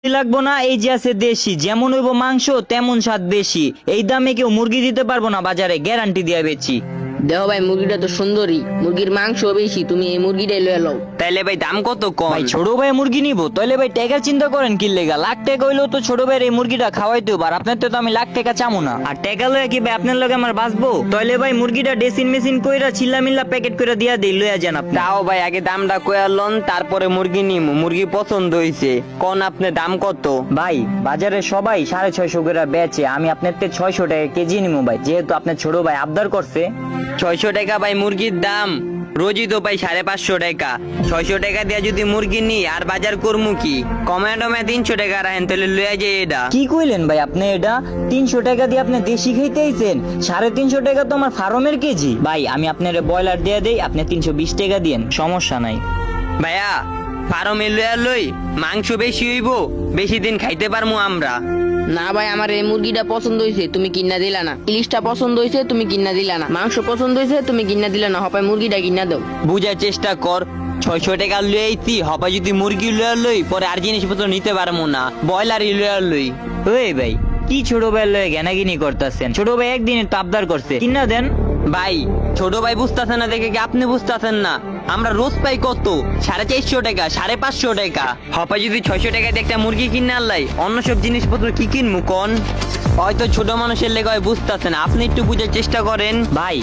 লাগবো না, এই যে আছে দেশি, যেমন হইব মাংস তেমন স্বাদ বেশি। এই দামে কেউ মুরগি দিতে পারবো না বাজারে, গ্যারান্টি দিয়া বেচি। দেহ ভাই মুরগিটা তো সুন্দরী, মুরগির মাংস বেশি, তুমি এই মুরগিটাই লয়ে লও। তাইলে ভাই দাম কত কম? ভাই ছোট ভাই মুরগি নিবো, তাইলে ভাই টাকার চিন্তা করেন কি লেগা? লাখ টাকা হইলেও তো ছোট ভাইয়ের এই মুরগিটা খাওয়াইতে হবে, আর আপনার তো আমি লাখ টাকা চামু না। আর টাকা লয়ে কি ভাই আপনার লগে আমার বাঁচবো? তাইলে ভাই মুরগিটা ডেসিন মেশিন কইরা চিল্লা মিল্লা প্যাকেট করে দিয়া দেই, লইয়া যান আপনি। তাও ভাই আগে দামটা কয়ালন, তারপরে মুরগি নিমু। মুরগি পছন্দ হইছে, কোন আপনি দাম কত? ভাই বাজারে সবাই 650 করে বেচে, আমি আপনার 600 টাকা কেজি নিবো ভাই, যেহেতু আপনার ছোট ভাই আবদার করছে। 600 টাকা ভাই মুরগির দাম? রোজই তো পাই 550 টাকা। 600 টাকা দিয়ে যদি মুরগি নি আর বাজার করমু কি? কমে টমে 300 টাকা রাখেন, তাহলে লইয়া যাই এটা। কি কইলেন ভাই আপনি? এটা 300 টাকা দিয়ে আপনি দেশি খাইতে আইছেন? 350 টাকা তো আমার ফার্মের কেজি। ভাই আমি আপনার ব্রয়লার দিয়ে দেই, আপনি 320 টাকা দিয়েন, সমস্যা নাই। ভাইয়া ফার্মে লইয়া লই, মাংস বেশি হইব, বেশি দিন খাইতে পারমু আমরা। না ভাই আমার এই মুরগিটা পছন্দ হয়েছে, তুমি কিনা দিলা না। ইলিশটা পছন্দ হয়েছে, তুমি কিনা দিলা না। মাংস পছন্দ হয়েছে, তুমি কিনা দিলা না। হপায় মুরগিটা কিনা দাও। বুঝার চেষ্টা কর, 600 টাকা লইয়াইতি, হবা যদি মুরগি লইয়া লই, পরে আর জিনিসপত্র নিতে পারমু না, ব্রয়লারই লইয়া লই। ওই ভাই কি ছোট ভাই লয়ে জ্ঞানাগিনি করতেছেন? ছোট ভাই একদিনের তো আবদার করছে, কিনা দেন। ভাই ছোট ভাই বুঝতেছেন না দেখে কি আপনি বুঝতেছেন না? আমরা রোজ পাই কত? 450 টাকা, 550 টাকা। হপা যদি 600 টাকা দিয়ে একটা মুরগি কিনে আনলাই, অন্য সব জিনিসপত্র কি কিনবো কোন? হয়তো ছোট মানুষের লেগে বুঝতেছেন, আপনি একটু বুঝার চেষ্টা করেন। ভাই